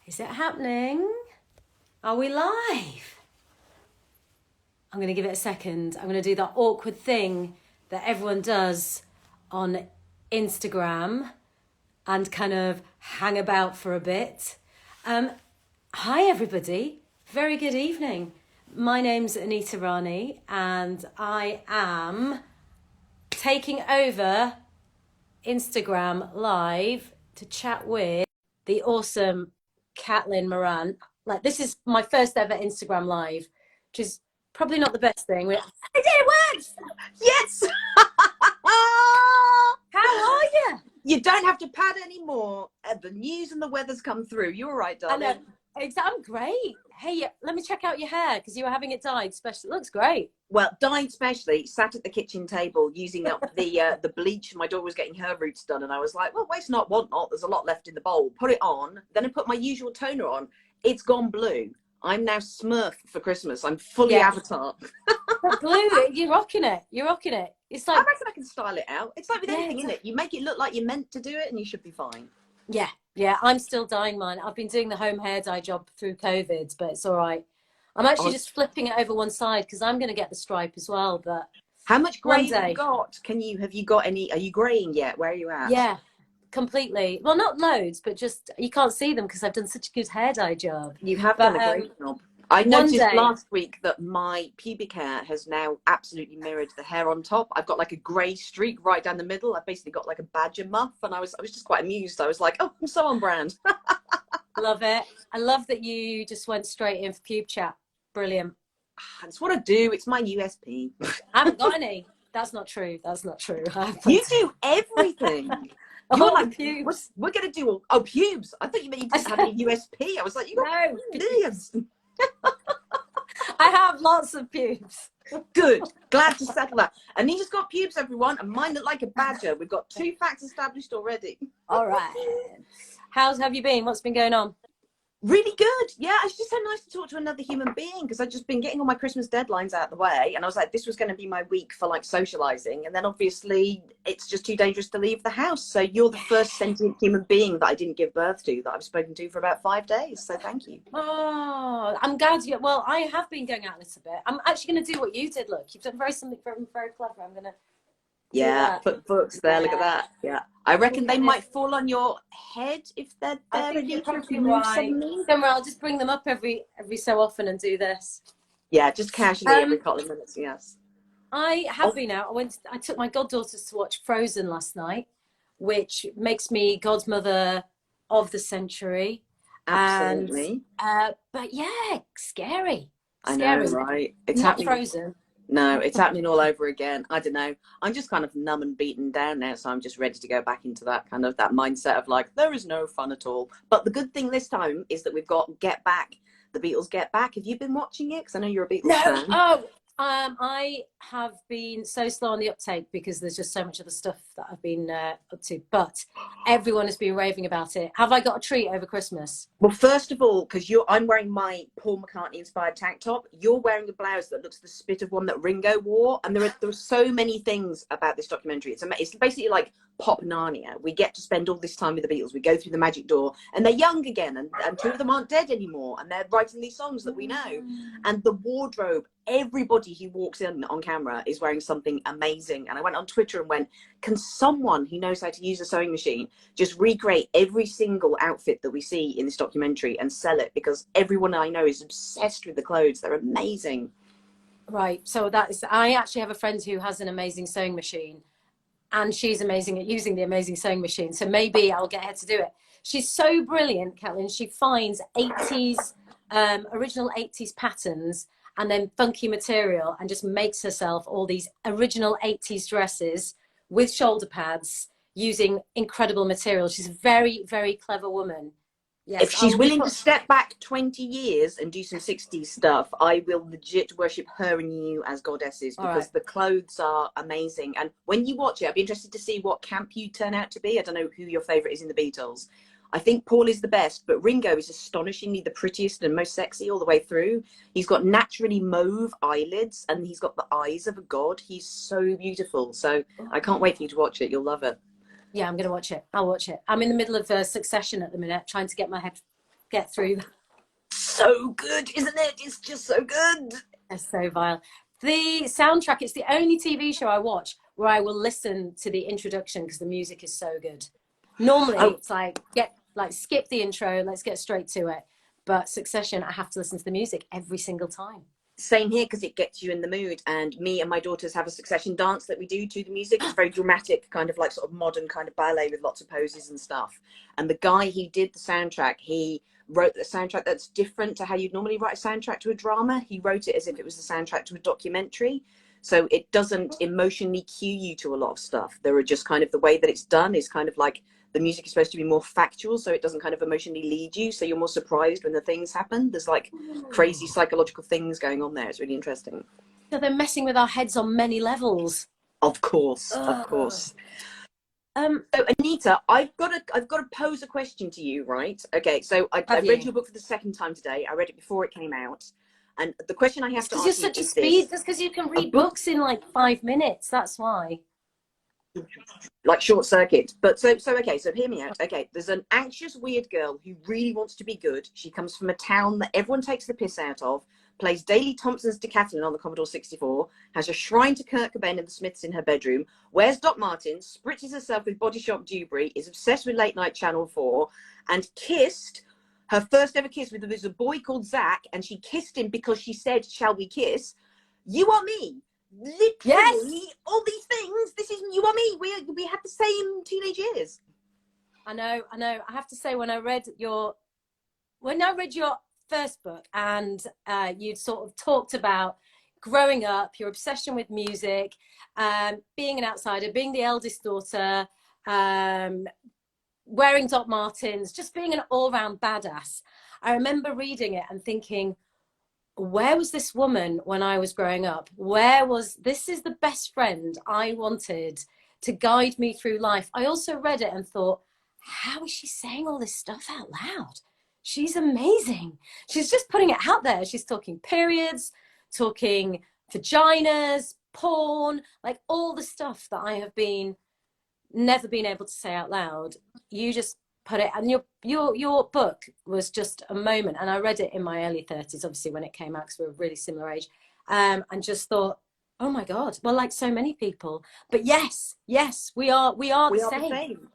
Is it happening? Are we live? I'm going to give it a second. I'm going to do that awkward thing that everyone does on Instagram and kind of hang about for a bit. Hi, everybody. Very good evening. My name's Anita Rani and I am taking over Instagram Live to chat with the awesome Moran. Like, this is my first ever Instagram Live, which is probably not the best thing. It works! Yes! How are you? You don't have to pad anymore. The news and the weather's come through. You're all right, darling. I know. I'm great. Hey, let me check out your hair because you were having it dyed special. It looks great. Well, dyed specially, sat at the kitchen table using up the bleach. My daughter was getting her roots done, and I was like, well, waste not, want not. There's a lot left in the bowl. Put it on. Then I put my usual toner on. It's gone blue. I'm now Smurf for Christmas. I'm fully Avatar. Blue, you're rocking it. You're rocking it. It's like, I reckon I can style it out. It's like with anything, isn't it? You make it look like you're meant to do it, and you should be fine. Yeah, I'm still dyeing mine. I've been doing the home hair dye job through COVID, but it's all right. I'm actually just flipping it over one side because I'm going to get the stripe as well. But how much grey have you got? Have you got any? Are you greying yet? Where are you at? Yeah, completely. Well, not loads, but just you can't see them because I've done such a good hair dye job. You have done a great job. I noticed last week that my pubic hair has now absolutely mirrored the hair on top. I've got like a grey streak right down the middle. I've basically got like a badger muff, and I was just quite amused. I was like, oh, I'm so on brand. Love it. I love that you just went straight in for pube chat. Brilliant. That's what I do. It's my USP. I haven't got any. That's not true. That's not true. You do everything. You're like, pubes. We're going to do pubes. I thought you meant you didn't have any USP. I was like, you got millions. I have lots of pubes. Good. Glad to settle that. Anita's got pubes, everyone, and mine look like a badger. We've got 2 facts established already. All right. Have you been? What's been going on? Really good. Yeah, it's just so nice to talk to another human being because I've just been getting all my Christmas deadlines out of the way, and I was like, this was going to be my week for like socializing, and then obviously it's just too dangerous to leave the house. So you're the first sentient human being that I didn't give birth to that I've spoken to for about 5 days. So thank you. Oh, I'm glad you. Well, I have been going out a little bit. I'm actually going to do what you did. Look, you've done something very clever. I'm going to. Yeah, put books there. Look at that. Yeah, I reckon they might fall on your head if they're there. I think you're probably right. Don't worry, I'll just bring them up every so often and do this. Yeah, just casually every couple of minutes. Yes. I have been out. I took my goddaughters to watch Frozen last night, which makes me godmother of the century. Absolutely. And, but yeah, scary. I know, right? It's not happening. Frozen. No, it's happening all over again. I don't know. I'm just kind of numb and beaten down now, so I'm just ready to go back into that kind of that mindset of like, there is no fun at all. But the good thing this time is that we've got Get Back, the Beatles Get Back. Have you been watching it? Because I know you're a Beatles fan. Oh, I have been so slow on the uptake because there's just so much other stuff that I've been up to. But everyone has been raving about it. Have I got a treat over Christmas? Well, first of all, because I'm wearing my Paul McCartney inspired tank top. You're wearing a blouse that looks the spit of one that Ringo wore. And there are so many things about this documentary. It's basically like pop Narnia. We get to spend all this time with the Beatles. We go through the magic door, and they're young again, and 2 of them aren't dead anymore, and they're writing these songs that we know. And the wardrobe, everybody who walks in on camera is wearing something amazing. And I went on Twitter and went, can someone who knows how to use a sewing machine just recreate every single outfit that we see in this documentary and sell it? Because everyone I know is obsessed with the clothes. They're amazing. Right. So I actually have a friend who has an amazing sewing machine, and she's amazing at using the amazing sewing machine. So maybe I'll get her to do it. She's so brilliant, Caitlin. She finds 80s, original 80s patterns and then funky material and just makes herself all these original 80s dresses with shoulder pads using incredible material. She's a very, very clever woman. Yes, if she's willing to step back 20 years and do some 60s stuff, I will legit worship her and you as goddesses because the clothes are amazing. And when you watch it, I'd be interested to see what camp you turn out to be. I don't know who your favourite is in the Beatles. I think Paul is the best, but Ringo is astonishingly the prettiest and most sexy all the way through. He's got naturally mauve eyelids and he's got the eyes of a god. He's so beautiful. So I can't wait for you to watch it. You'll love it. Yeah, I'm going to watch it. I'll watch it. I'm in the middle of Succession at the minute, trying to get my head get through that. So good, isn't it? It's just so good. It's so vile. The soundtrack, it's the only TV show I watch where I will listen to the introduction because the music is so good. Normally, it's like, skip the intro, let's get straight to it. But Succession, I have to listen to the music every single time. Same here, because it gets you in the mood. And me and my daughters have a Succession dance that we do to the music. It's very dramatic, kind of like sort of modern kind of ballet with lots of poses and stuff. And the guy who did the soundtrack, he wrote the soundtrack that's different to how you'd normally write a soundtrack to a drama. He wrote it as if it was the soundtrack to a documentary. So it doesn't emotionally cue you to a lot of stuff. There are just kind of the way that it's done is kind of like the music is supposed to be more factual, so it doesn't kind of emotionally lead you. So you're more surprised when the things happen. There's like crazy psychological things going on there. It's really interesting. So they're messing with our heads on many levels. Of course, of course. So Anita, I've got to pose a question to you, right? Okay, so I read your book for the second time today. I read it before it came out. And the question I have to ask you is this. Because you're such a speed. That's because you can read books in like 5 minutes. That's why. Like short circuit. But so okay, so hear me out. Okay, there's an anxious weird girl who really wants to be good. She comes from a town that everyone takes the piss out of, plays Daley Thompson's decathlon on the Commodore 64, has a shrine to Kurt Cobain and the Smiths in her bedroom, wears Doc Martens, spritzes herself with Body Shop Dewberry, is obsessed with late night Channel 4, and kissed her first ever kiss with a boy called Zach, and she kissed him because she said, "Shall we kiss?" You are me. Literally, yes. All these things. This is you are me. We had the same teenage years. I know. I have to say, when I read your first book, and you'd sort of talked about growing up, your obsession with music, being an outsider, being the eldest daughter, wearing Doc Martens, just being an all-round badass. I remember reading it and thinking, where was this woman when I was growing up? This is the best friend I wanted to guide me through life. I also read it and thought, how is she saying all this stuff out loud? She's amazing. She's just putting it out there. She's talking periods, talking vaginas, porn, like all the stuff that I have never been able to say out loud. You just put it, and your book was just a moment. And I read it in my early 30s, obviously, when it came out, because we were a really similar age, and just thought, oh my God, well, like so many people. But yes, we are the same.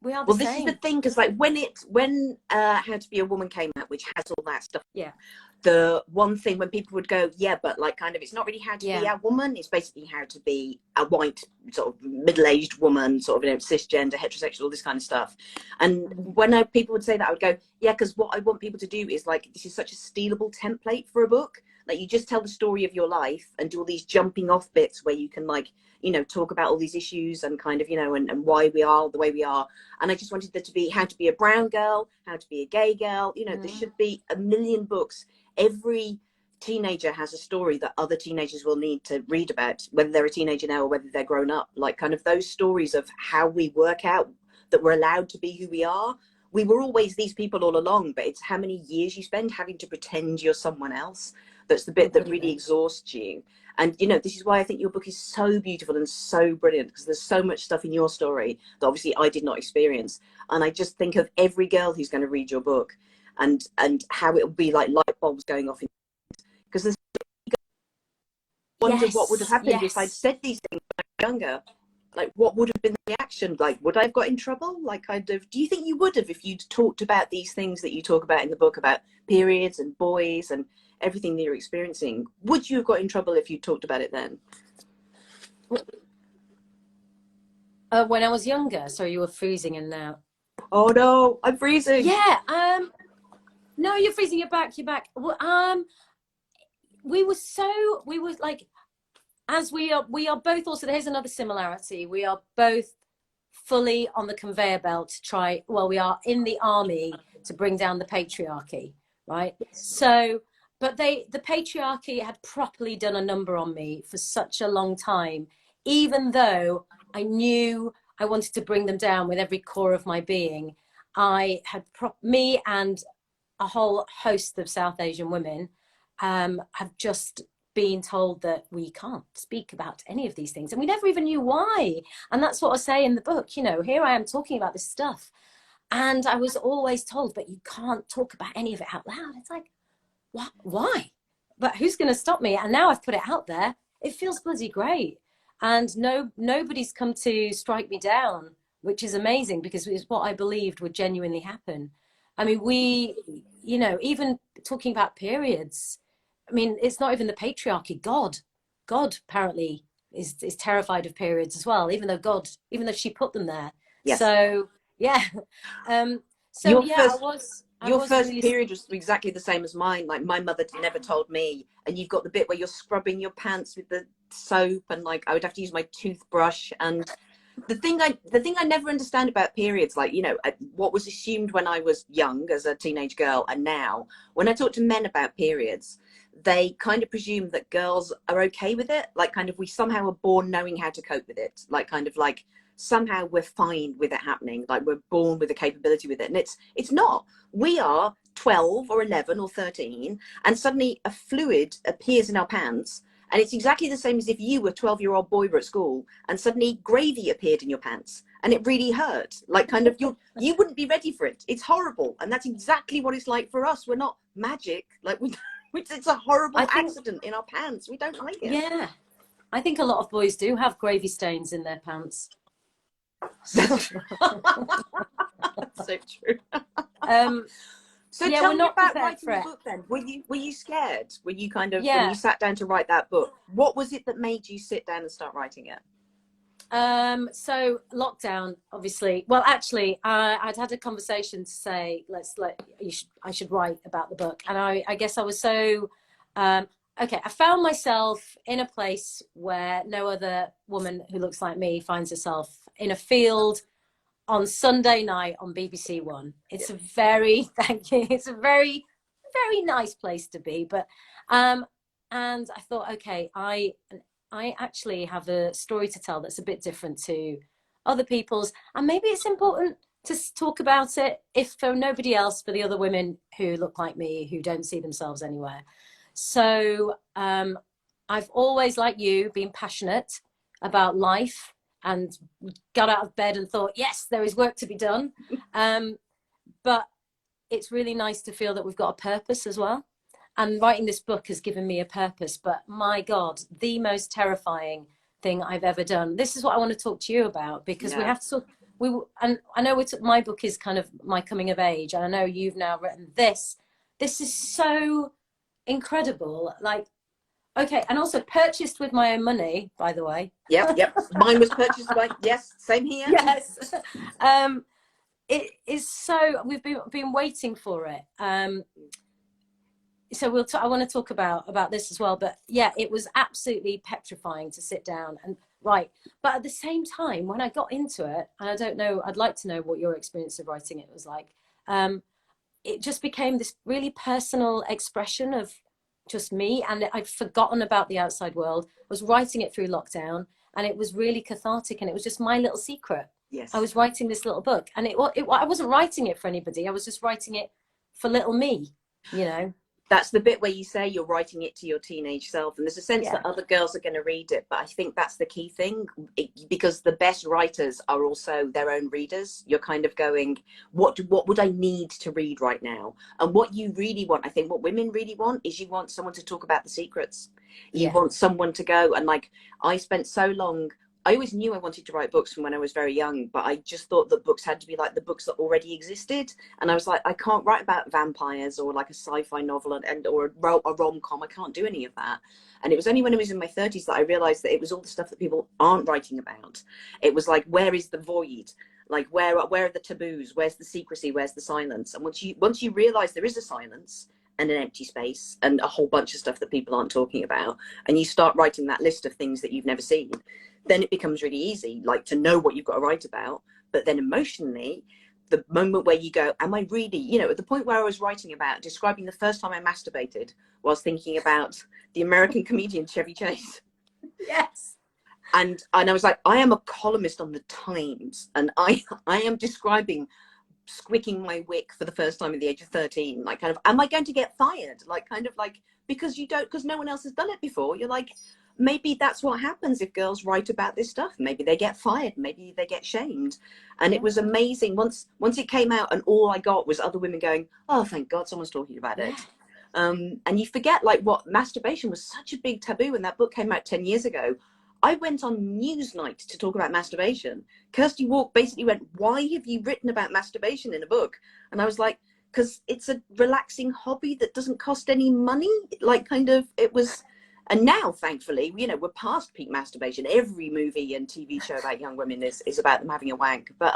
We are the same. This is the thing, because like when How to Be a Woman came out, which has all that stuff, the one thing when people would go, yeah, but like kind of, it's not really how to be a woman, it's basically how to be a white sort of middle-aged woman, sort of, you know, cisgender, heterosexual, all this kind of stuff. And when people would say that, I would go, yeah, because what I want people to do is like, this is such a stealable template for a book. Like, you just tell the story of your life and do all these jumping off bits where you can, like, you know, talk about all these issues and kind of, you know, and why we are the way we are. And I just wanted there to be how to be a brown girl, how to be a gay girl. You know, there should be a million books. Every teenager has a story that other teenagers will need to read about, whether they're a teenager now or whether they're grown up. Like, kind of those stories of how we work out that we're allowed to be who we are. We were always these people all along, but it's how many years you spend having to pretend you're someone else. That's the bit that really exhausts you. And, you know, this is why I think your book is so beautiful and so brilliant, because there's so much stuff in your story that obviously I did not experience. And I just think of every girl who's going to read your book and how it will be like light bulbs going off. Because there's wonder what would have happened if I'd said these things when I was younger. Like, what would have been the reaction? Like, would I have got in trouble? Like, do you think you would have if you'd talked about these things that you talk about in the book about periods and boys and everything that you're experiencing? Would you have got in trouble if you talked about it then? When I was younger. Sorry, you were freezing in now. Oh no, I'm freezing. Yeah. No, you're freezing. You're back. Well, we were like, as we are both also. Here's another similarity. We are both fully on the conveyor belt to try. Well, we are in the army to bring down the patriarchy, right? So. But the patriarchy had properly done a number on me for such a long time, even though I knew I wanted to bring them down with every core of my being. Me and a whole host of South Asian women have just been told that we can't speak about any of these things. And we never even knew why. And that's what I say in the book. You know, here I am talking about this stuff. And I was always told, but you can't talk about any of it out loud. It's like, what? Why? But who's going to stop me? And now I've put it out there. It feels bloody great. And nobody's come to strike me down, which is amazing because it's what I believed would genuinely happen. I mean, even talking about periods, I mean, it's not even the patriarchy. God apparently is terrified of periods as well, even though she put them there. Yes. So yeah. Your I was first really... period was exactly the same as mine. Like my mother never told me. And you've got the bit where you're scrubbing your pants with the soap, and like I would have to use my toothbrush. And the thing I never understand about periods, like, you know, what was assumed when I was young as a teenage girl, and now when I talk to men about periods, they kind of presume that girls are okay with it. Like, kind of, we somehow are born knowing how to cope with it. Like, kind of like somehow we're fine with it happening. Like, we're born with a capability with it. And it's not. We are 12 or 11 or 13, and suddenly a fluid appears in our pants. And it's exactly the same as if you were a 12-year-old boy were at school and suddenly gravy appeared in your pants and it really hurt. Like, kind of, you wouldn't be ready for it. It's horrible. And that's exactly what it's like for us. We're not magic. Like, it's a horrible accident in our pants. We don't like it. Yeah. I think a lot of boys do have gravy stains in their pants. That's so true. So yeah, tell me about writing the book then. Were you scared? Were you kind of, when you sat down to write that book, what was it that made you sit down and start writing it? So lockdown, obviously. Well, actually, I'd had a conversation to say, I should write about the book. And I guess I was so, okay, I found myself in a place where no other woman who looks like me finds herself, in a field on Sunday night on BBC One. It's a very, thank you. It's a very, very nice place to be. But, and I thought, okay, I actually have a story to tell that's a bit different to other people's. And maybe it's important to talk about it, if for nobody else, for the other women who look like me, who don't see themselves anywhere. So I've always, like you, been passionate about life, and got out of bed and thought, yes, there is work to be done. But it's really nice to feel that we've got a purpose as well. And writing this book has given me a purpose. But my God, the most terrifying thing I've ever done. This is what I want to talk to you about, because we have to talk. And I know my book is kind of my coming of age. And I know you've now written this. This is so incredible. Like, okay, and also purchased with my own money, by the way. Yep. Mine was purchased by, yes, same here. Yes. It is so, we've been waiting for it. So I want to talk about this as well. But yeah, it was absolutely petrifying to sit down and write. But at the same time, when I got into it, and I don't know, I'd like to know what your experience of writing it was like. It just became this really personal expression of just me, and I'd forgotten about the outside world. I was writing it through lockdown, and it was really cathartic, and it was just my little secret. Yes. I was writing this little book, and I wasn't writing it for anybody. I was just writing it for little me, you know. That's the bit where you say you're writing it to your teenage self, and there's a sense that other girls are going to read it. But I think that's the key thing, because the best writers are also their own readers. You're kind of going, what would I need to read right now? And what you really want, I think what women really want, is you want someone to talk about the secrets. You want someone to go, and like, I spent so long, I always knew I wanted to write books from when I was very young, but I just thought that books had to be like the books that already existed. And I was like, I can't write about vampires or like a sci-fi novel or a rom-com. I can't do any of that. And it was only when I was in my 30s that I realized that it was all the stuff that people aren't writing about. It was like, where is the void? Like, where are the taboos? Where's the secrecy? Where's the silence? And once you realize there is a silence and an empty space and a whole bunch of stuff that people aren't talking about, and you start writing that list of things that you've never seen, then it becomes really easy, like, to know what you've got to write about. But then emotionally, the moment where you go, am I really, you know, at the point where I was writing about describing the first time I masturbated, was thinking about the American comedian Chevy Chase. Yes. And I was like, I am a columnist on the Times, and I am describing squicking my wick for the first time at the age of 13. Like, kind of, am I going to get fired? Like, kind of like, because no one else has done it before. You're like, maybe that's what happens if girls write about this stuff. Maybe they get fired, maybe they get shamed. And it was amazing once it came out, and all I got was other women going, oh, thank God someone's talking about it. And you forget, like, what masturbation was such a big taboo when that book came out 10 years ago. I went on Newsnight to talk about masturbation. Kirsty Walk basically went, why have you written about masturbation in a book? And I was like, because it's a relaxing hobby that doesn't cost any money. Like, kind of, it was. And now, thankfully, you know, we're past peak masturbation. Every movie and TV show about young women is about them having a wank. But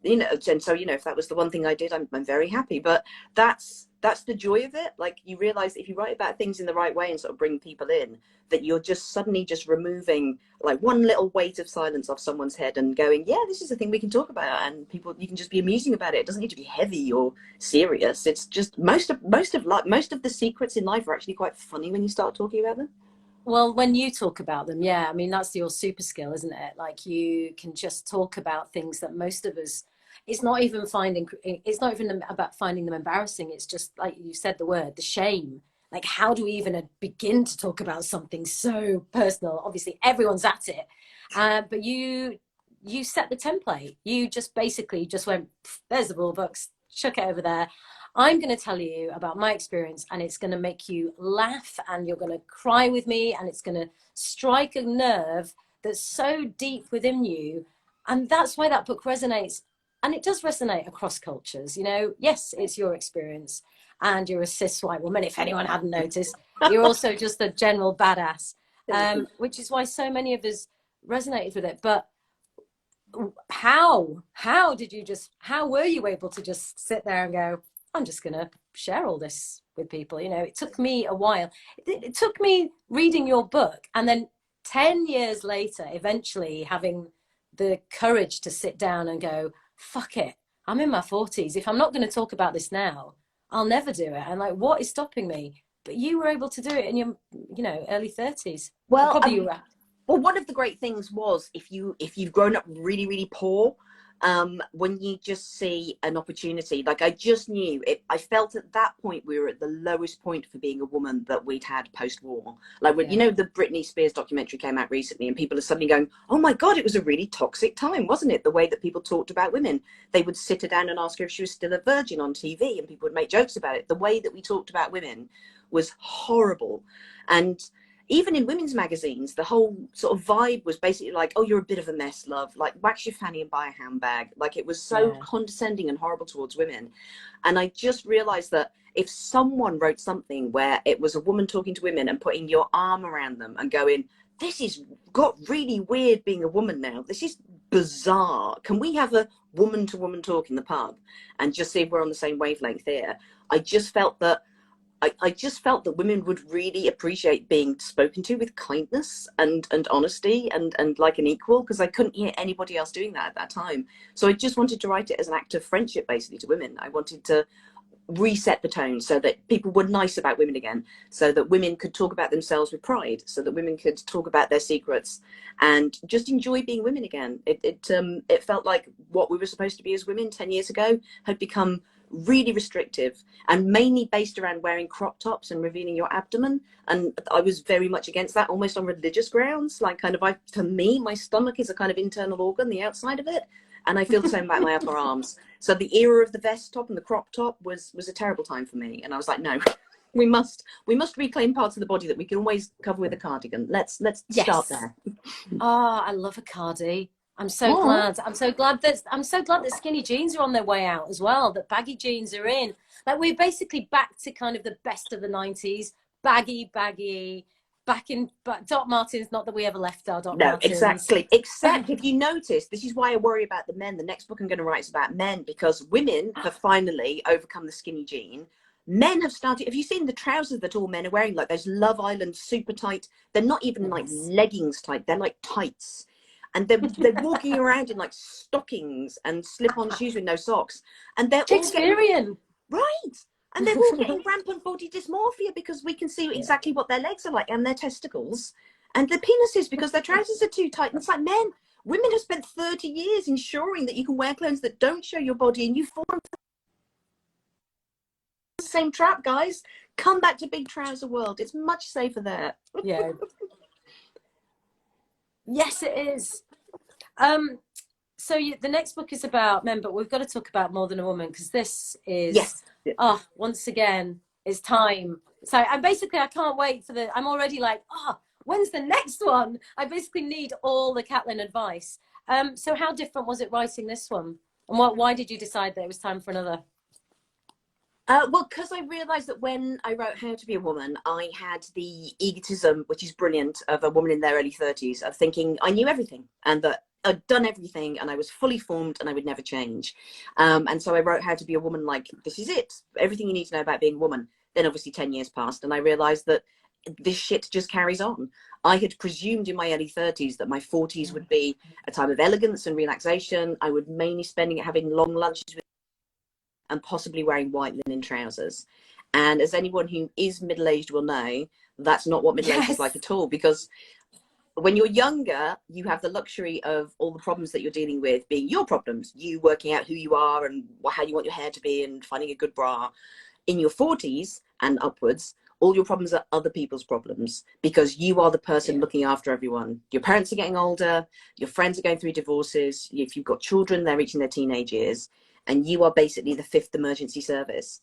you know, and so, you know, if that was the one thing I did, I'm very happy. But that's the joy of it. Like, you realize if you write about things in the right way and sort of bring people in, that you're just suddenly just removing like one little weight of silence off someone's head and going, yeah, this is a thing we can talk about, and people, you can just be amusing about it. It doesn't need to be heavy or serious. It's just most of the secrets in life are actually quite funny when you start talking about them. Well, when you talk about them, yeah, I mean, that's your super skill, isn't it? Like, you can just talk about things that most of us, it's not even about finding them embarrassing. It's just, like you said, the word, the shame. Like, how do we even begin to talk about something so personal? Obviously, everyone's at it. But you set the template. You just basically just went, there's the rule books, chuck it over there. I'm going to tell you about my experience, and it's going to make you laugh, and you're going to cry with me, and it's going to strike a nerve that's so deep within you. And that's why that book resonates. And it does resonate across cultures. You know, yes, it's your experience, and you're a cis white woman, if anyone hadn't noticed. You're also just a general badass, which is why so many of us resonated with it. But how were you able to just sit there and go, I'm just going to share all this with people? You know, it took me a while. It took me reading your book, and then 10 years later, eventually having the courage to sit down and go, fuck it, I'm in my 40s. If I'm not going to talk about this now, I'll never do it. And like, what is stopping me? But you were able to do it in your, you know, early 30s. Well, probably you were. Well, one of the great things was, if you've grown up really, really poor, when you just see an opportunity, like, I just knew it. I felt at that point we were at the lowest point for being a woman that we'd had post-war. Like, when, you know, the Britney Spears documentary came out recently, and people are suddenly going, oh my God, it was a really toxic time, wasn't it? The way that people talked about women. They would sit her down and ask her if she was still a virgin on TV, and people would make jokes about it. The way that we talked about women was horrible. And even in women's magazines, the whole sort of vibe was basically like, oh, you're a bit of a mess, love. Like, wax your fanny and buy a handbag. Like, it was so condescending and horrible towards women. And I just realized that if someone wrote something where it was a woman talking to women and putting your arm around them and going, this is got really weird being a woman now. This is bizarre. Can we have a woman to woman talk in the pub and just see if we're on the same wavelength here? I just felt that women would really appreciate being spoken to with kindness and honesty and like an equal, because I couldn't hear anybody else doing that at that time. So I just wanted to write it as an act of friendship, basically, to women. I wanted to reset the tone so that people were nice about women again, so that women could talk about themselves with pride, so that women could talk about their secrets and just enjoy being women again. It felt like what we were supposed to be as women 10 years ago had become really restrictive and mainly based around wearing crop tops and revealing your abdomen. And I was very much against that, almost on religious grounds. Like, kind of, for me, my stomach is a kind of internal organ, the outside of it. And I feel the same about my upper arms. So the era of the vest top and the crop top was a terrible time for me. And I was like, no, we must reclaim parts of the body that we can always cover with a cardigan. Let's start there. Oh, I love a cardi. I'm so glad that skinny jeans are on their way out as well, that baggy jeans are in. Like, we're basically back to kind of the best of the 90s, baggy, back in Doc Martens, not that we ever left our Doc Martens. No, exactly. Except, if you notice, this is why I worry about the men. The next book I'm going to write is about men, because women have finally overcome the skinny jean. Men have started. Have you seen the trousers that all men are wearing? Like those Love Island super tight. They're not even like leggings tight. They're like tights. And they're walking around in like stockings and slip-on shoes with no socks. And they're Shakespearean. all right. And they're all getting rampant body dysmorphia because we can see exactly what their legs are like and their testicles and their penises because their trousers are too tight. And it's like, men, women have spent 30 years ensuring that you can wear clothes that don't show your body, and you fall into the same trap, guys. Come back to big trouser world. It's much safer there. Yeah. Yes, it is. So the next book is about men, but we've got to talk about More Than a Woman, because this is, Yes. once again, it's time. So, and basically, I can't wait for I'm already like, when's the next one? I basically need all the Catelyn advice. So how different was it writing this one? And why did you decide that it was time for another? Well, because I realised that when I wrote How to Be a Woman, I had the egotism, which is brilliant, of a woman in their early 30s, of thinking I knew everything and that I'd done everything and I was fully formed and I would never change. And so I wrote How to Be a Woman like, this is it, everything you need to know about being a woman. Then obviously 10 years passed and I realised that this shit just carries on. I had presumed in my early 30s that my 40s would be a time of elegance and relaxation. I would mainly spending it having long lunches with and possibly wearing white linen trousers. And as anyone who is middle-aged will know, that's not what middle-aged is like at all, because when you're younger, you have the luxury of all the problems that you're dealing with being your problems, you working out who you are and how you want your hair to be and finding a good bra. In your 40s and upwards, all your problems are other people's problems because you are the person looking after everyone. Your parents are getting older, your friends are going through divorces, if you've got children, they're reaching their teenage years, and you are basically the fifth emergency service.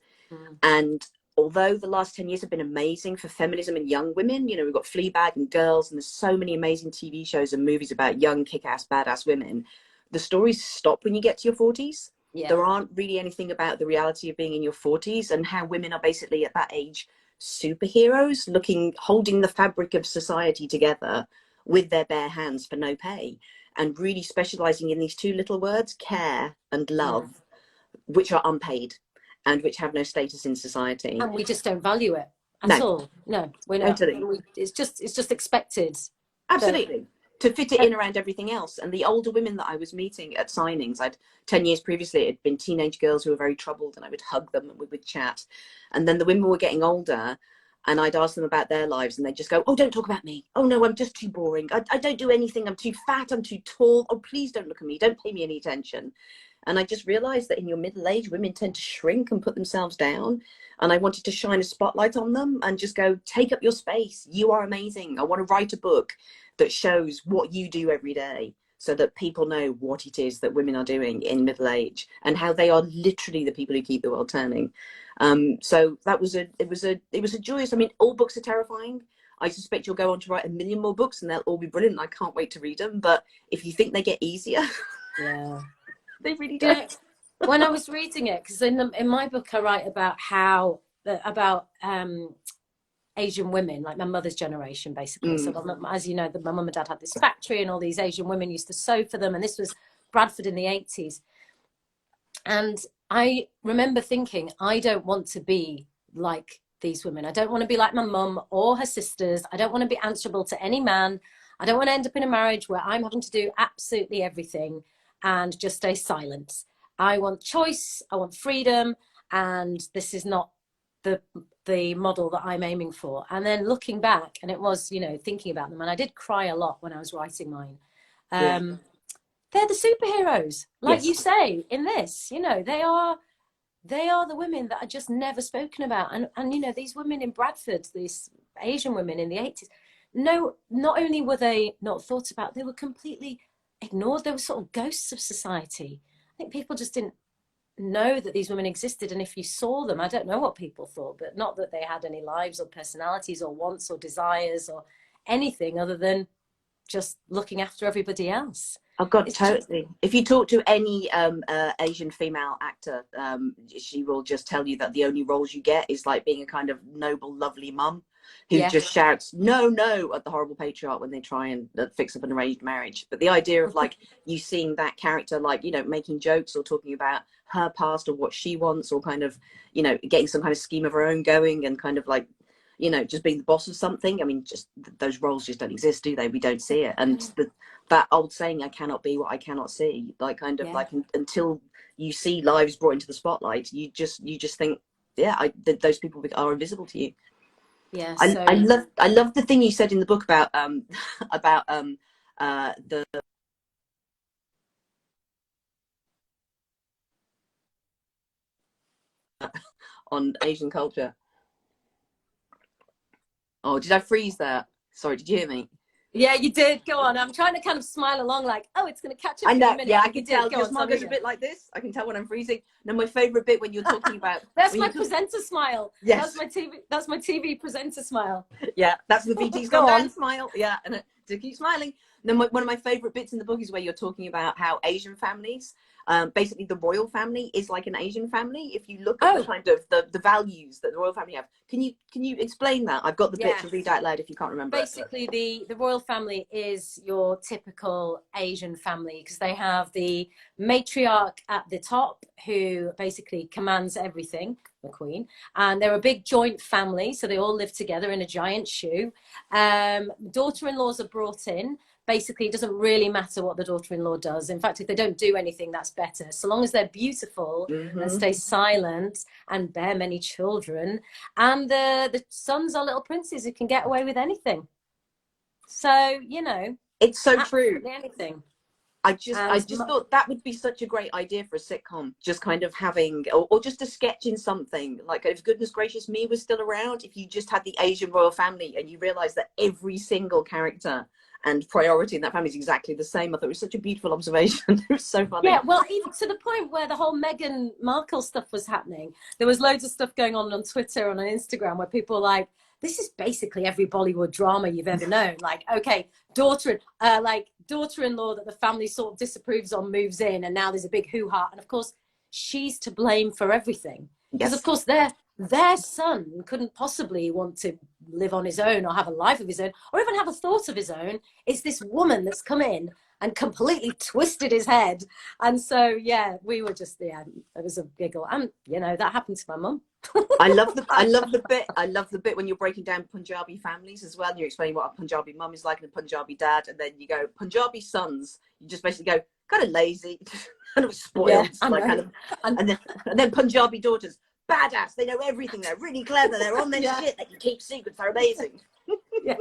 And although the last 10 years have been amazing for feminism and young women, you know, we've got Fleabag and Girls, and there's so many amazing TV shows and movies about young, kick-ass, badass women, the stories stop when you get to your 40s. There aren't really anything about the reality of being in your 40s and how women are basically at that age superheroes, holding the fabric of society together with their bare hands for no pay, and really specializing in these two little words, care and love, which are unpaid and which have no status in society. And we just don't value it at No, all. No, we're not. totally. It's just expected that. Absolutely. To fit it in around everything else. And the older women that I was meeting at signings, 10 years previously, it had been teenage girls who were very troubled, and I would hug them and we would chat. And then the women were getting older, and I'd ask them about their lives, and they'd just go, oh, don't talk about me. Oh, no, I'm just too boring. I don't do anything. I'm too fat. I'm too tall. Oh, please don't look at me. Don't pay me any attention. And I just realized that in your middle age, women tend to shrink and put themselves down. And I wanted to shine a spotlight on them and just go, take up your space. You are amazing. I want to write a book that shows what you do every day so that people know what it is that women are doing in middle age and how they are literally the people who keep the world turning. So that was it was a joyous, I mean, all books are terrifying. I suspect you'll go on to write a million more books and they'll all be brilliant. I can't wait to read them. But if you think they get easier, they really don't. You know, when I was reading it, because in my book I write about Asian women, like my mother's generation, basically. So, as you know, my mum and dad had this factory, and all these Asian women used to sew for them. And this was Bradford in the 80s. And I remember thinking, I don't want to be like these women. I don't want to be like my mum or her sisters. I don't want to be answerable to any man. I don't want to end up in a marriage where I'm having to do absolutely everything and just stay silent. I want choice. I want freedom. And this is not the model that I'm aiming for. And then looking back, and it was, thinking about them, and I did cry a lot when I was writing mine. They're the superheroes, like you say in this. They are the women that are just never spoken about. And these women in Bradford, these Asian women in the 80s, no, not only were they not thought about, they were completely ignored. They were sort of ghosts of society. I think people just didn't know that these women existed, and if you saw them, I don't know what people thought, but not that they had any lives or personalities or wants or desires or anything other than just looking after everybody else. Oh God, totally. If you talk to any Asian female actor, she will just tell you that the only roles you get is like being a kind of noble, lovely mum who just shouts no at the horrible patriarch when they try and fix up an arranged marriage. But the idea of like you seeing that character, like, making jokes or talking about her past or what she wants, or kind of, getting some kind of scheme of her own going, and kind of like, just being the boss of something. I mean, just those roles just don't exist, do they? We don't see it. And that old saying, I cannot be what I cannot see, like kind of like until you see lives brought into the spotlight, you just think, those people are invisible to you. Yeah. I love the thing you said in the book about about the on Asian culture. Oh, did I freeze there? Sorry, did you hear me? Yeah, you did. Go on. I'm trying to kind of smile along, like, oh, it's going to catch up I in a know, minute. yeah, I And you can did. tell. Go Your on, tell smile me goes a again. bit like this. I can tell when I'm freezing. Now, my favorite bit when you're talking about That's when my you talk, presenter smile. That's yes, my TV. That's my TV presenter smile. yeah, that's the VT's gone Go down. on. Smile, yeah, and to keep smiling. Then one of my favorite bits in the book is where you're talking about how Asian families, basically the royal family is like an Asian family. If you look at the Oh, kind of the values that the royal family have, can you explain that? I've got the bit to read yes. out loud if you can't remember it. But Basically, the royal family is your typical Asian family because they have the matriarch at the top who basically commands everything, the queen, and they're a big joint family, so they all live together in a giant shoe. Daughter-in-laws are brought in. Basically, it doesn't really matter what the daughter-in-law does. In fact, if they don't do anything, that's better. So long as they're beautiful and mm-hmm. stay silent and bear many children, and the sons are little princes who can get away with anything. So, It's so true. absolutely anything. I And just thought that would be such a great idea for a sitcom, just kind of having, or just a sketch in something. Like, if goodness gracious me was still around, if you just had the Asian royal family and you realize that every single character and priority in that family is exactly the same. I thought it was such a beautiful observation. It was so yeah, funny. well, even to the point where the whole Meghan Markle stuff was happening, there was loads of stuff going on Twitter and on Instagram where people were like, this is basically every Bollywood drama you've ever known. Like, okay, daughter-in-law that the family sort of disapproves on moves in, and now there's a big hoo-ha. And of course, she's to blame for everything. Because of Yes. course their son couldn't possibly want to live on his own or have a life of his own or even have a thought of his own. It's this woman that's come in and completely twisted his head. And so, yeah, we were just, yeah, it was a giggle. And, that happened to my mum. I love the bit when you're breaking down Punjabi families as well, and you're explaining what a Punjabi mum is like and a Punjabi dad, and then you go Punjabi sons, you just basically go kind of lazy, kind of Yeah, spoiled, I like kind know. of, and then Punjabi daughters, badass, they know everything, they're really clever, they're on their Yeah. shit, they can keep secrets, they're amazing. Yeah,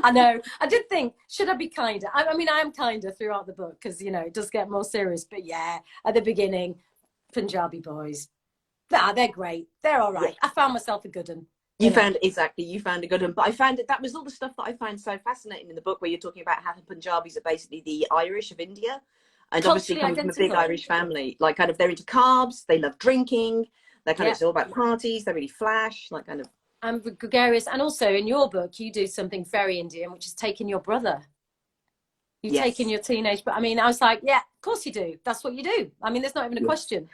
I know. I did think, should I be kinder? I mean, I am kinder throughout the book because, it does get more serious. But yeah, at the beginning, Punjabi boys, they're great. They're all Yeah. right. I found myself a good one, You found a good one. But I found that was all the stuff that I find so fascinating in the book, where you're talking about how the Punjabis are basically the Irish of India, and obviously culturally coming from a big identical. Irish family. Like, kind of, they're into carbs, they love drinking, they're kind of, Yeah. it's all about parties, they're really flash, like, kind of. And gregarious. And also in your book, you do something very Indian, which is taking your brother. You take in Yes. your teenage, but I mean, I was like, yeah, of course you do. That's what you do. I mean, there's not even a Yes. question.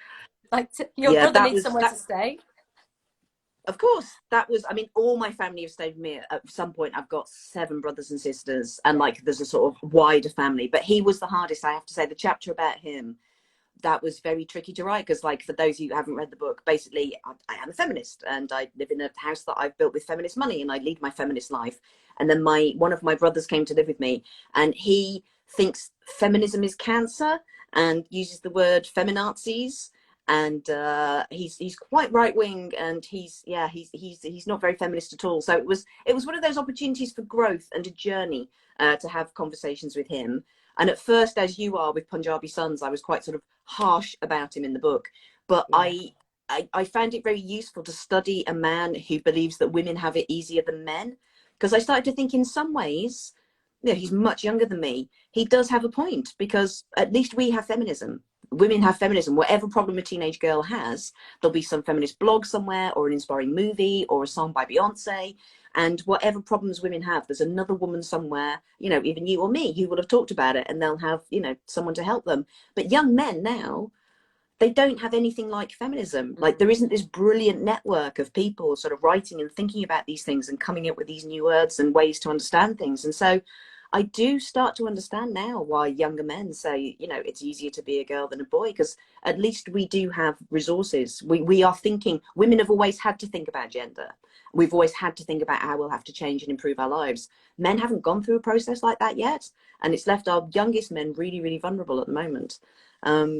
Like, your Yeah, brother that needs was somewhere to that. stay. Of course, that was. I mean, all my family have stayed with me. At some point, I've got 7 brothers and sisters, and Yeah. like, there's a sort of wider family. But he was the hardest, I have to say. The chapter about him, that was very tricky to write, because, like, for those of you who haven't read the book, basically I am a feminist, and I live in a house that I've built with feminist money, and I lead my feminist life. And then one of my brothers came to live with me, and he thinks feminism is cancer and uses the word feminazis, and he's quite right wing, and he's not very feminist at all. So it was one of those opportunities for growth and a journey, to have conversations with him. And at first, as you are with Punjabi sons, I was quite sort of harsh about him in the book. But Yeah. I found it very useful to study a man who believes that women have it easier than men. Because I started to think, in some ways, he's much younger than me. He does have a point, because at least we have feminism. Women have feminism. Whatever problem a teenage girl has, there'll be some feminist blog somewhere, or an inspiring movie, or a song by Beyonce. And whatever problems women have, there's another woman somewhere, even you or me, who will have talked about it, and they'll have, someone to help them. But young men now, they don't have anything like feminism. Like, there isn't this brilliant network of people sort of writing and thinking about these things and coming up with these new words and ways to understand things. And so I do start to understand now why younger men say, it's easier to be a girl than a boy, because at least we do have resources. We are thinking. Women have always had to think about gender. We've always had to think about how we'll have to change and improve our lives. Men haven't gone through a process like that yet, and it's left our youngest men really, really vulnerable at the moment.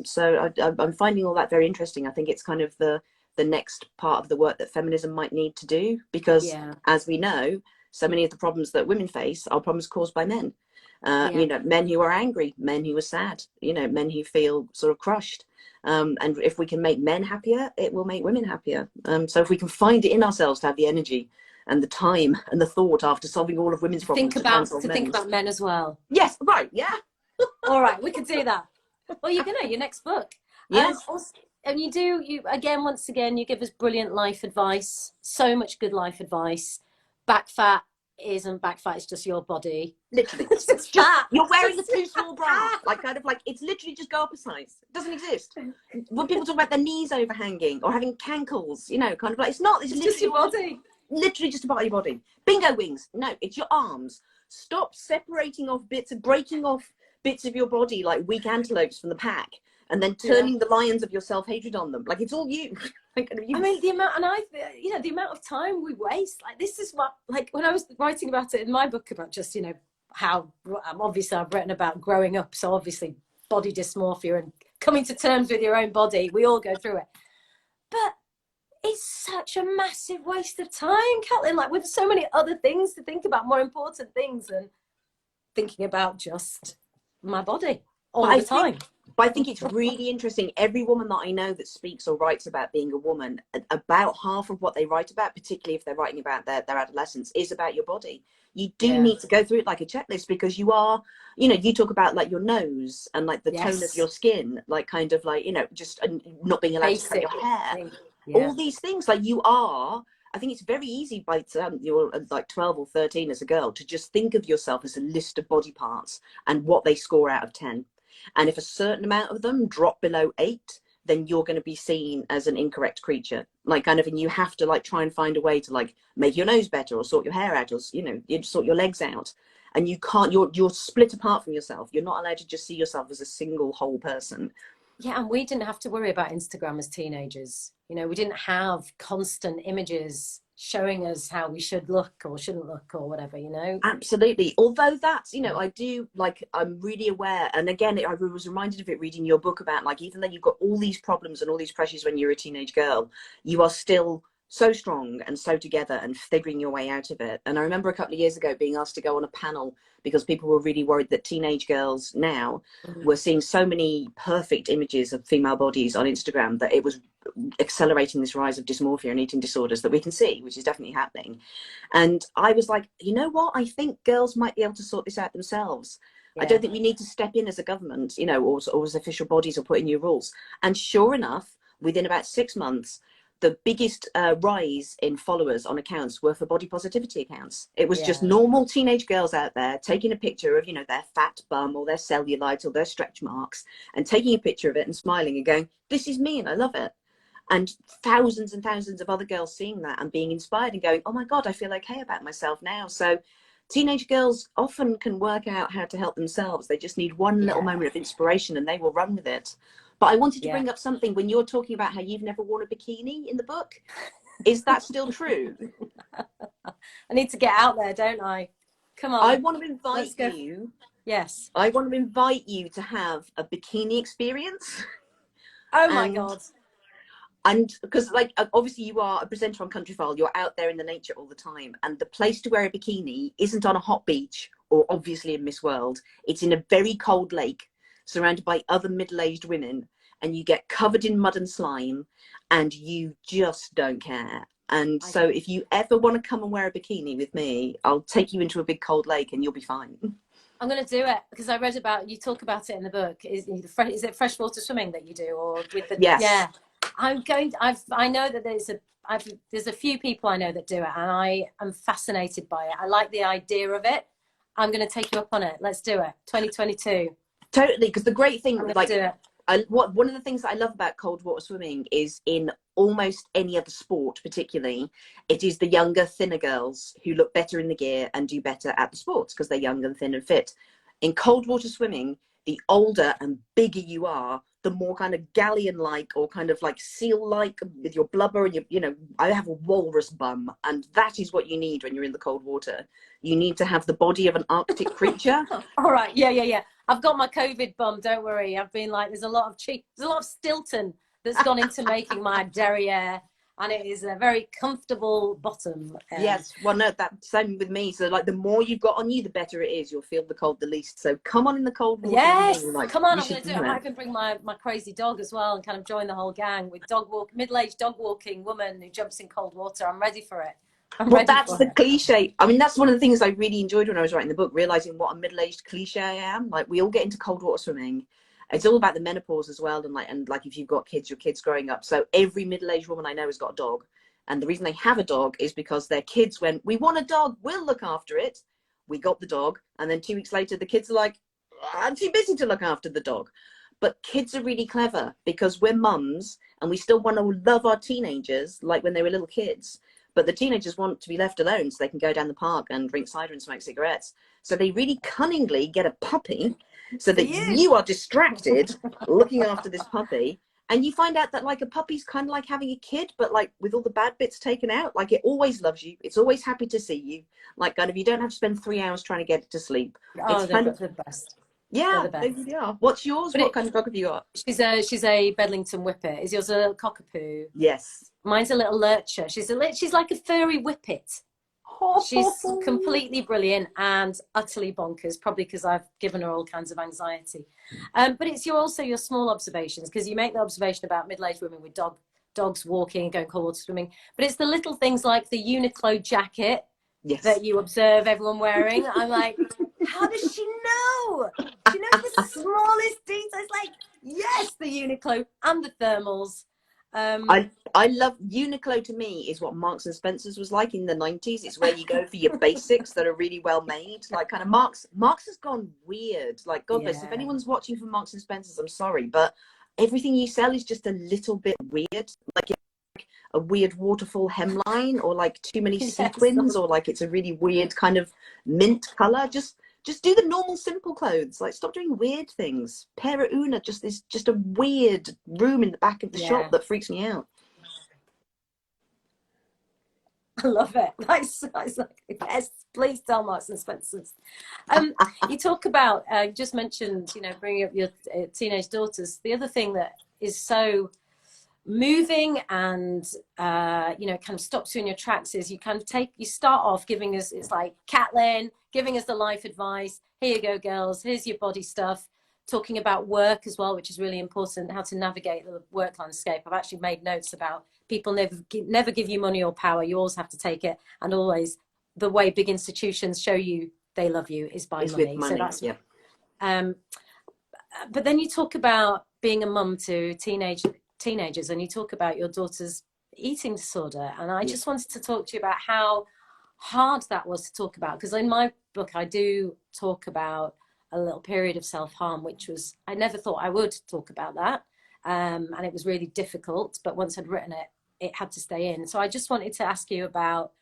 So I'm finding all that very interesting. I think it's kind of the next part of the work that feminism might need to do, because, Yeah. as we know, so many of the problems that women face are problems caused by men. Yeah. Men who are angry, men who are sad, men who feel sort of crushed. And if we can make men happier, it will make women happier. So if we can find it in ourselves to have the energy and the time and the thought after solving all of women's problems to try and solve think men's. about men as well. Yes, right, yeah. All right, we could do that. Well, you're gonna your next book. Yes. Also, and you again, once again, you give us brilliant life advice. So much good life advice. Back fat isn't back fat; it's just your body. Literally, It's just fat. you're wearing a too small bra, like kind of like it's literally just go up a size. It doesn't exist. When people talk about their knees overhanging or having cankles, you know, kind of like it's not. It's just your body. Literally just about your body. Bingo wings. No, it's your arms. Stop separating off bits and breaking off bits of your body like weak antelopes from the pack, and then turning the lions of your self-hatred on them. Like it's all you. Like, I mean, the amount, and the amount of time we waste. Like this is what, like when I was writing about it in my book about just, how obviously I've written about growing up. So obviously body dysmorphia and coming to terms with your own body. We all go through it. But it's such a massive waste of time, Caitlin. Like with so many other things to think about, more important things than thinking about just my body all the time. But I think it's really interesting. Every woman that I know that speaks or writes about being a woman, about half of what they write about, particularly if they're writing about their adolescence, is about your body. You do need to go through it like a checklist, because you are, you talk about like your nose and like the tone of your skin, like kind of like, just not being allowed to cut your hair. All these things, like you are, I think it's very easy by the time you're like 12 or 13 as a girl to just think of yourself as a list of body parts and what they score out of 10. And if a certain amount of them drop below 8, then you're going to be seen as an incorrect creature. Like kind of, and you have to like try and find a way to like make your nose better or sort your hair out or, you sort your legs out. And you can't, you're split apart from yourself. You're not allowed to just see yourself as a single whole person. Yeah, and we didn't have to worry about Instagram as teenagers. We didn't have constant images showing us how we should look or shouldn't look or whatever, Absolutely. Although that's, I do like, I'm really aware. And again, I was reminded of it reading your book about like, even though you've got all these problems and all these pressures when you're a teenage girl, you are still so strong and so together and figuring your way out of it. And I remember a couple of years ago being asked to go on a panel because people were really worried that teenage girls now were seeing so many perfect images of female bodies on Instagram that it was accelerating this rise of dysmorphia and eating disorders that we can see, which is definitely happening. And I was like, you know what? I think girls might be able to sort this out themselves. I don't think we need to step in as a government, or as official bodies or put in new rules. And sure enough, within about 6 months, the biggest rise in followers on accounts were for body positivity accounts. It was just normal teenage girls out there taking a picture of, their fat bum or their cellulite or their stretch marks and taking a picture of it and smiling and going, this is me and I love it. And thousands of other girls seeing that and being inspired and going, oh my God, I feel okay about myself now. So teenage girls often can work out how to help themselves. They just need one little moment of inspiration and they will run with it. But I wanted to bring up something when you're talking about how you've never worn a bikini in the book. Is that still true? I need to get out there, don't I? Come on. I want to invite you. Yes. I want to invite you to have a bikini experience. Oh my God. And because like, obviously you are a presenter on Countryfile, you're out there in the nature all the time. And the place to wear a bikini isn't on a hot beach or obviously in Miss World. It's in a very cold lake surrounded by other middle-aged women, and you get covered in mud and slime and you just don't care. And so if you ever want to come and wear a bikini with me, I'll take you into a big cold lake and you'll be fine. I'm going to do it because I read about, you talk about it in the book. Is it freshwater swimming that you do, or with the, yeah, I know that there's a few people I know that do it, and I am fascinated by it. I like the idea of it. I'm going to take you up on it. Let's do it. 2022. Totally, because the great thing, like, do it. One of the things that I love about cold water swimming is in almost any other sport, particularly, it is the younger, thinner girls who look better in the gear and do better at the sports because they're young and thin and fit. In cold water swimming, the older and bigger you are, the more kind of galleon-like or kind of like seal-like with your blubber and I have a walrus bum, and that is what you need when you're in the cold water. You need to have the body of an Arctic creature. All right, yeah. I've got my COVID bum. Don't worry. I've been like, there's a lot of Stilton that's gone into making my derriere, and it is a very comfortable bottom. Yes, well, no, that's same with me. So, like, the more you've got on you, the better it is. You'll feel the cold the least. So, come on in the cold water. Yes, like, come on. I'm going to do it. I might even bring my crazy dog as well and kind of join the whole gang with middle-aged dog walking woman who jumps in cold water. I'm ready for it. I'm Well, ready that's for the it. cliche. I mean, that's one of the things I really enjoyed when I was writing the book, realizing what a middle-aged cliche I am. Like, we all get into cold water swimming. It's all about the menopause as well, and like if you've got kids, your kids growing up. So every middle-aged woman I know has got a dog, and the reason they have a dog is because their kids went, "We want a dog. We'll look after it." We got the dog, and then 2 weeks later, the kids are like, "I'm too busy to look after the dog." But kids are really clever because we're mums, and we still want to love our teenagers like when they were little kids. But the teenagers want to be left alone so they can go down the park and drink cider and smoke cigarettes. So they really cunningly get a puppy so For that you. you are distracted looking after this puppy. And you find out that like a puppy's kind of like having a kid, but like with all the bad bits taken out. Like, it always loves you. It's always happy to see you. Like, kind of, you don't have to spend 3 hours trying to get it to sleep. It's Oh, kind of, they're the best. They're yeah, the they best. really are. What's yours? But What kind of dog have you got? she's a Bedlington Whippet. Is yours a cockapoo? Yes. Mine's a little lurcher. She's like a furry whippet. She's completely brilliant and utterly bonkers, probably because I've given her all kinds of anxiety. But it's also your small observations, because you make the observation about middle-aged women with dogs walking and going cold water swimming. But it's the little things like the Uniqlo jacket Yes. that you observe everyone wearing. I'm like, how does she know? She knows the smallest details. Like, yes, the Uniqlo and the thermals. I love Uniqlo. To me, is what Marks and Spencers was like in the 90s. It's where you go for your basics that are really well made. Like, kind of, Marks has gone weird. Like, God bless, if Yeah. anyone's watching from Marks and Spencers, I'm sorry, but everything you sell is just a little bit weird. Like a weird waterfall hemline, or like too many Yes. sequins, or like it's a really weird kind of mint color. Just do the normal simple clothes. Like, stop doing weird things. Pera Una just is just a weird room in the back of the shop that freaks me out. I love it. That's like, yes, please tell Marks and Spencers. You talk about, just mentioned, bringing up your teenage daughters. The other thing that is so moving and, kind of stops you in your tracks is you start off giving us, it's like Catelyn, giving us the life advice. Here you go, girls. Here's your body stuff. Talking about work as well, which is really important, how to navigate the work landscape. I've actually made notes about people never give you money or power. You always have to take it. And always the way big institutions show you they love you is by money. With money. So that's, yeah. But then you talk about being a mum to teenagers, and you talk about your daughter's eating disorder. And I just wanted to talk to you about how hard that was to talk about. Because in my book, I do talk about a little period of self-harm, which was, I never thought I would talk about that. And it was really difficult, but once I'd written it, it had to stay in. So I just wanted to ask you about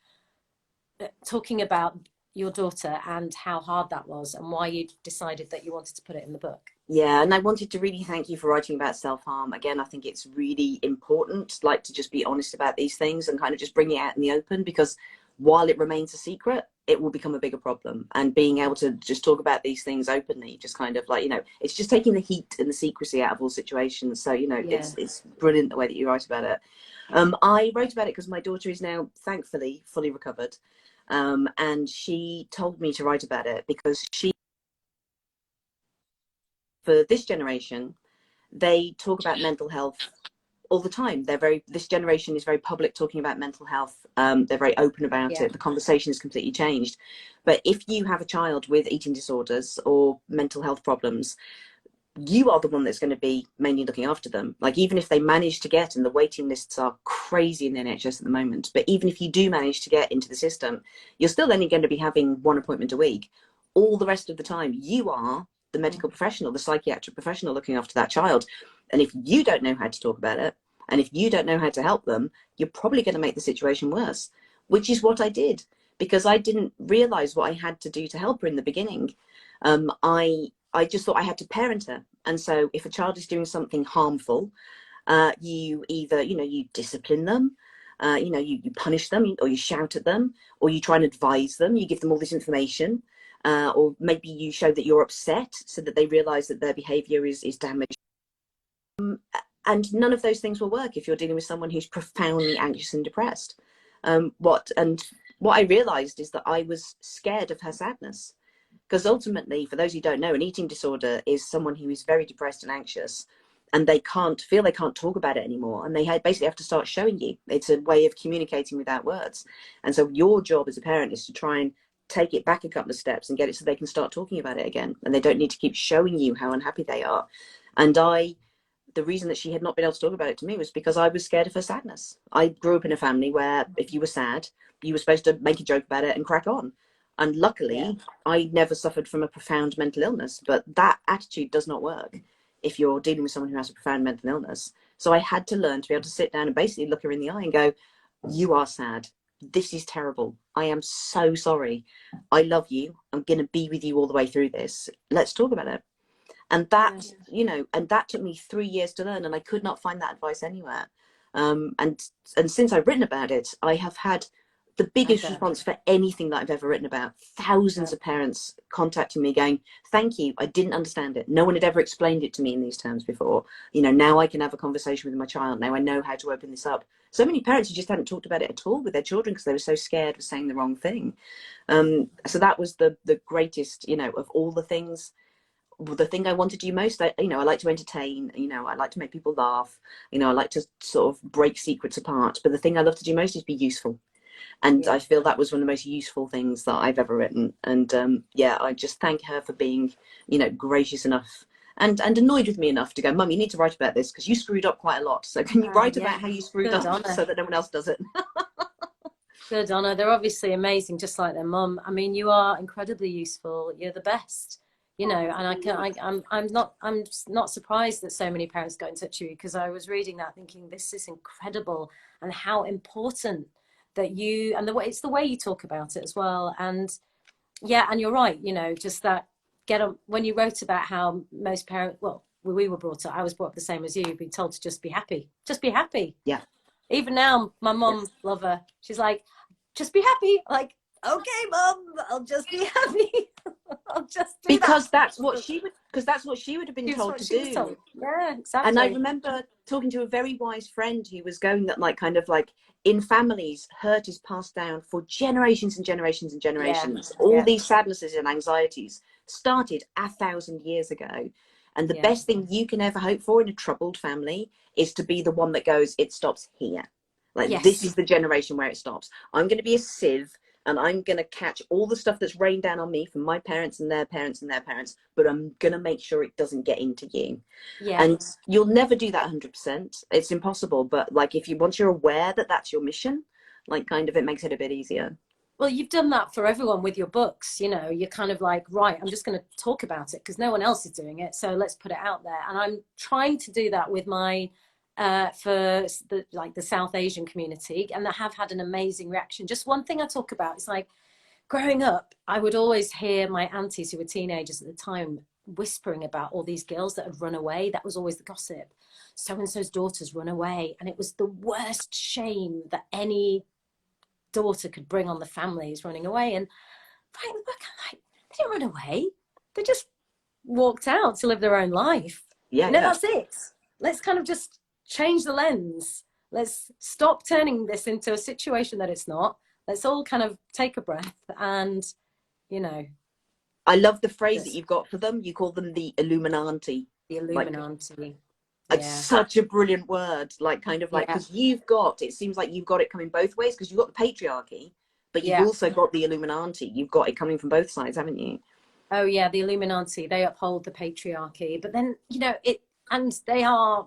talking about your daughter and how hard that was, and why you decided that you wanted to put it in the book. Yeah, and I wanted to really thank you for writing about self-harm. Again, I think it's really important, like, to just be honest about these things and kind of just bring it out in the open, because while it remains a secret, it will become a bigger problem. And being able to just talk about these things openly, just kind of like, it's just taking the heat and the secrecy out of all situations. So, it's brilliant the way that you write about it. I wrote about it because my daughter is now, thankfully, fully recovered. And she told me to write about it because for this generation, they talk about mental health all the time. This generation is very public talking about mental health. They're very open about it. The conversation has completely changed. But if you have a child with eating disorders or mental health problems, you are the one that's going to be mainly looking after them. Like, even if they manage to get, and the waiting lists are crazy in the NHS at the moment, but even if you do manage to get into the system, you're still only going to be having one appointment a week. All the rest of the time, you are the medical professional, the psychiatric professional looking after that child. And if you don't know how to talk about it, and if you don't know how to help them, you're probably going to make the situation worse, which is what I did, because I didn't realize what I had to do to help her in the beginning. I just thought I had to parent her. And so if a child is doing something harmful, you either, you discipline them, you punish them, or you shout at them, or you try and advise them, you give them all this information, or maybe you show that you're upset so that they realize that their behavior is damaged. And none of those things will work if you're dealing with someone who's profoundly anxious and depressed. What I realized is that I was scared of her sadness. Because ultimately, for those who don't know, an eating disorder is someone who is very depressed and anxious, and they can't talk about it anymore, and they basically have to start showing you. It's a way of communicating without words. And so your job as a parent is to try and take it back a couple of steps and get it so they can start talking about it again, and they don't need to keep showing you how unhappy they are. And the reason that she had not been able to talk about it to me was because I was scared of her sadness. I grew up in a family where if you were sad, you were supposed to make a joke about it and crack on. And luckily, I never suffered from a profound mental illness, but that attitude does not work if you're dealing with someone who has a profound mental illness. So I had to learn to be able to sit down and basically look her in the eye and go, you are sad. This is terrible. I am so sorry. I love you. I'm going to be with you all the way through this. Let's talk about it. And that, you know, and that took me 3 years to learn, and I could not find that advice anywhere. And since I've written about it, I have had the biggest response for anything that I've ever written about. Thousands of parents contacting me going, thank you, I didn't understand it. No one had ever explained it to me in these terms before. You know, now I can have a conversation with my child. Now I know how to open this up. So many parents who just hadn't talked about it at all with their children because they were so scared of saying the wrong thing. So that was the greatest, you know, of all the things. The thing I wanted to do most, I like to entertain, you know, I like to make people laugh, you know, I like to sort of break secrets apart. But the thing I love to do most is be useful. And I feel that was one of the most useful things that I've ever written. And I just thank her for being, you know, gracious enough and annoyed with me enough to go, Mum, you need to write about this because you screwed up quite a lot. So can you write about how you screwed up so that no one else does it? Good, Anna. They're obviously amazing, just like their mum. I mean, you are incredibly useful. You're the best. You know, and I'm not surprised that so many parents got in touch with you, because I was reading that thinking this is incredible, and how important that you, and it's the way you talk about it as well. And and you're right, you know, just that when you wrote about how most parents, well, we were brought up, I was brought up the same as you, being told to just be happy. Yeah. Even now, my mum, love her, she's like, just be happy. Like, okay, Mum, I'll just be happy. I'll just do because that. that's what she would have been told to do. Yeah, exactly. And I remember talking to a very wise friend who was going that, like, kind of like, in families, hurt is passed down for generations and generations and generations. All these sadnesses and anxieties started 1,000 years ago. And the best thing you can ever hope for in a troubled family is to be the one that goes, it stops here. Like, this is the generation where it stops. I'm going to be a sieve, and I'm going to catch all the stuff that's rained down on me from my parents and their parents and their parents, but I'm going to make sure it doesn't get into you. And you'll never do that 100%. It's impossible. But like, once you're aware that that's your mission, like, kind of, it makes it a bit easier. Well, you've done that for everyone with your books. You know, you're kind of like, right, I'm just going to talk about it because no one else is doing it. So let's put it out there. And I'm trying to do that with my for the South Asian community, and I have had an amazing reaction. Just one thing I talk about is, like, growing up, I would always hear my aunties, who were teenagers at the time, whispering about all these girls that had run away. That was always the gossip. So and so's daughters run away, and it was the worst shame that any daughter could bring on the family, is running away. And right, look, I'm like, they didn't run away. They just walked out to live their own life. That's it. Let's kind of just change the lens. Let's stop turning this into a situation that it's not. Let's all kind of take a breath and, you know. I love the phrase that you've got for them. You call them the illuminati. The illuminati. It's such a brilliant word. Like, kind of like, because it seems like you've got it coming both ways, because you've got the patriarchy, but you've also got the illuminati. You've got it coming from both sides, haven't you? Oh yeah, the illuminati, they uphold the patriarchy, but then, you know, and they are,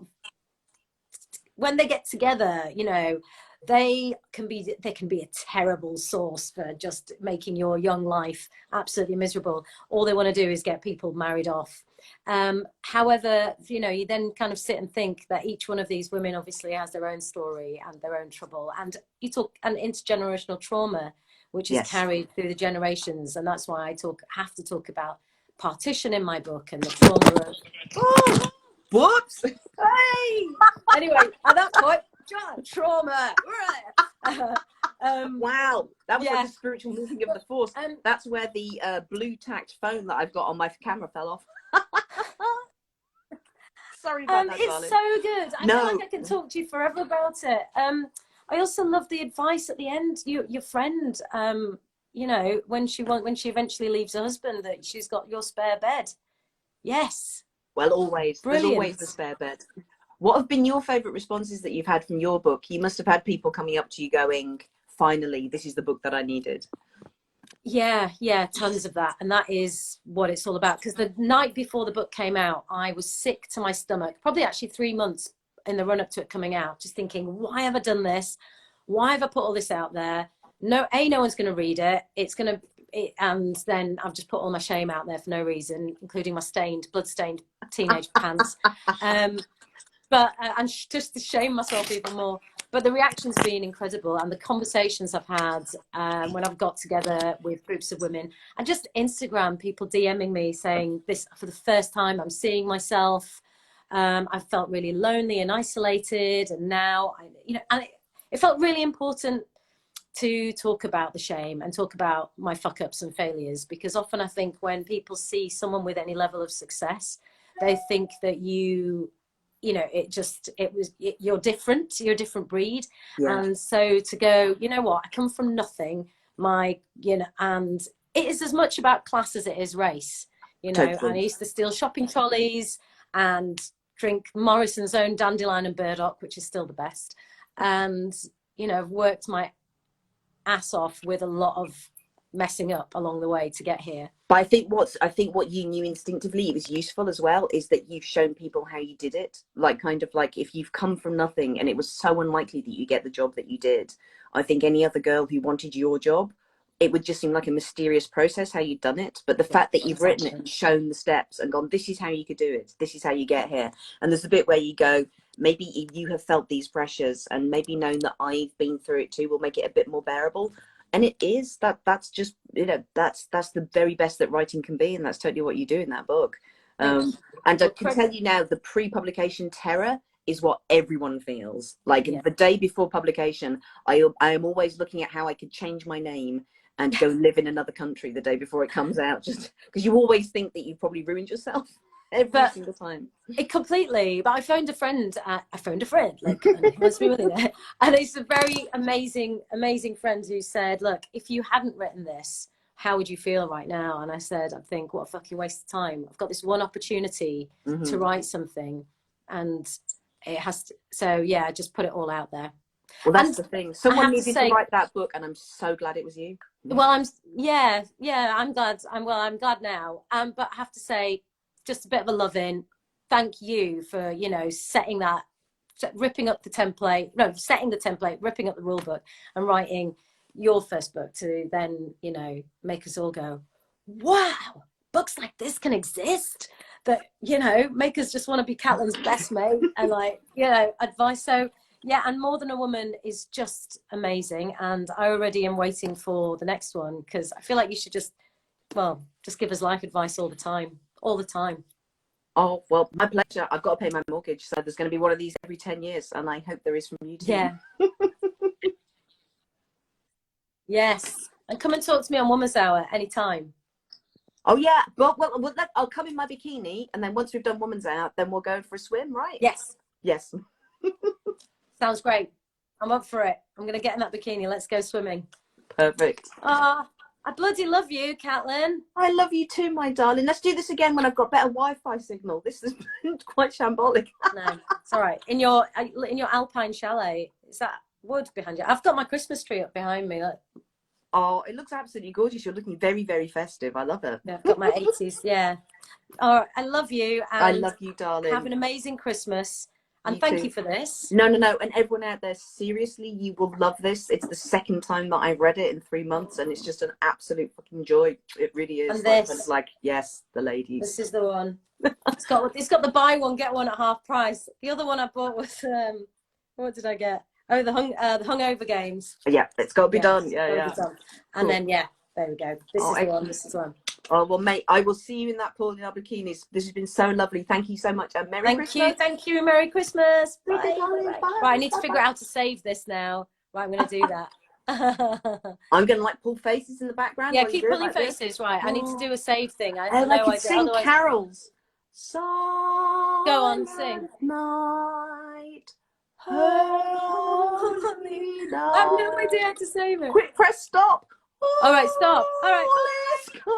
when they get together, you know, they can be a terrible source for just making your young life absolutely miserable. All they want to do is get people married off. However, you know, you then kind of sit and think that each one of these women obviously has their own story and their own trouble. And you talk an intergenerational trauma, which is carried through the generations. And that's why I have to talk about partition in my book, and the trauma of, whoops. Hey! Anyway, at that point, trauma. Wow, that was like a spiritual moving of the force. That's where the blue tacked phone that I've got on my camera fell off. Sorry about that, it's darling. so good. I feel like I can talk to you forever about it. I also love the advice at the end. Your friend, you know, when she eventually leaves her husband, that she's got your spare bed. Yes. Well, always. There's always the Brilliant. spare bed. What have been your favourite responses that you've had from your book? You must have had people coming up to you going, finally, this is the book that I needed. Yeah, tons of that. And that is what it's all about. Because the night before the book came out, I was sick to my stomach, probably actually 3 months in the run up to it coming out, just thinking, why have I done this? Why have I put all this out there? No one's going to read it. And then I've just put all my shame out there for no reason, including my blood-stained teenage pants. And just to shame myself even more. But the reaction's been incredible, and the conversations I've had when I've got together with groups of women, and just Instagram, people DMing me saying, this for the first time, I'm seeing myself. I felt really lonely and isolated, and now, it felt really important to talk about the shame and talk about my fuck ups and failures, because often I think when people see someone with any level of success, they think that you're different, you're a different breed. Yeah. And so to go, you know what, I come from nothing, and it is as much about class as it is race, Totally. And I used to steal shopping trolleys and drink Morrison's own dandelion and burdock, which is still the best. And, I've worked my ass off with a lot of messing up along the way to get here. But I think what you knew instinctively, it was useful as well, is that you've shown people how you did it. Like, kind of like, if you've come from nothing and it was so unlikely that you get the job that you did, I think any other girl who wanted your job, it would just seem like a mysterious process how you'd done it. But the fact that you've written it and shown the steps and gone, this is how you could do it, this is how you get here. And there's a bit where you go, maybe if you have felt these pressures and maybe known that I've been through it too will make it a bit more bearable. And it is that's just, that's the very best that writing can be. And that's totally what you do in that book. And I can tell you now, the pre-publication terror is what everyone feels like. The day before publication, I am always looking at how I could change my name and go live in another country the day before it comes out, just because you always think that you've probably ruined yourself every single time. It completely. But I phoned a friend, like, he wants to be willing it. And it's a very amazing friend who said, look, if you hadn't written this, how would you feel right now? And I said, I think, what a fucking waste of time. I've got this one opportunity to write something, and it has to, so yeah, I just put it all out there. Well, that's the thing. Someone needed to write that book, and I'm so glad it was you. Well, I'm glad. I'm glad now. But I have to say, just a bit of a love in. Thank you for, setting the template, ripping up the rule book and writing your first book to then, make us all go, wow, books like this can exist, that, make us just want to be Catelyn's best mate and advice. So yeah, and More Than a Woman is just amazing. And I already am waiting for the next one, because I feel like you should just give us life advice all the time. Oh, well, my pleasure. I've got to pay my mortgage, so there's going to be one of these every 10 years, and I hope there is from you too. Yeah. Yes. And come and talk to me on Woman's Hour anytime. Oh, yeah. Well, I'll come in my bikini, and then once we've done Woman's Hour, then we'll go for a swim, right? Yes. Yes. Sounds great. I'm up for it. I'm going to get in that bikini. Let's go swimming. Perfect. I bloody love you, Catelyn. I love you too, my darling. Let's do this again when I've got better Wi-Fi signal. This is quite shambolic. No, it's all right. In your alpine chalet, is that wood behind you? I've got my Christmas tree up behind me. Oh, it looks absolutely gorgeous. You're looking very, very festive. I love it. Yeah, I've got my 80s. Yeah. All right. I love you. And I love you, darling. Have an amazing Christmas. And thank you for this. No. And everyone out there, seriously, you will love this. It's the second time that I've read it in 3 months, and it's just an absolute fucking joy. It really is. And this, yes, the ladies. This is the one. It's got the buy one get one at half price. The other one I bought was what did I get? Oh, the hungover games. Yeah, it's got to be done. Yeah. Be done. And then there we go. This is the one. This is the one. Oh, well, mate, I will see you in that pool in our bikinis. This has been so lovely. Thank you so much. And Merry Christmas. Thank you. Merry Christmas. Bye. Bye. Right, I need to figure out how to save this now. Right, I'm going to do that. I'm going to pull faces in the background. Yeah, keep pulling faces. Right, I need to do a save thing. I can sing carols. Go on, sing. Night. I have no idea how to save it. Quick, press stop. All right, stop. All right. Let's go.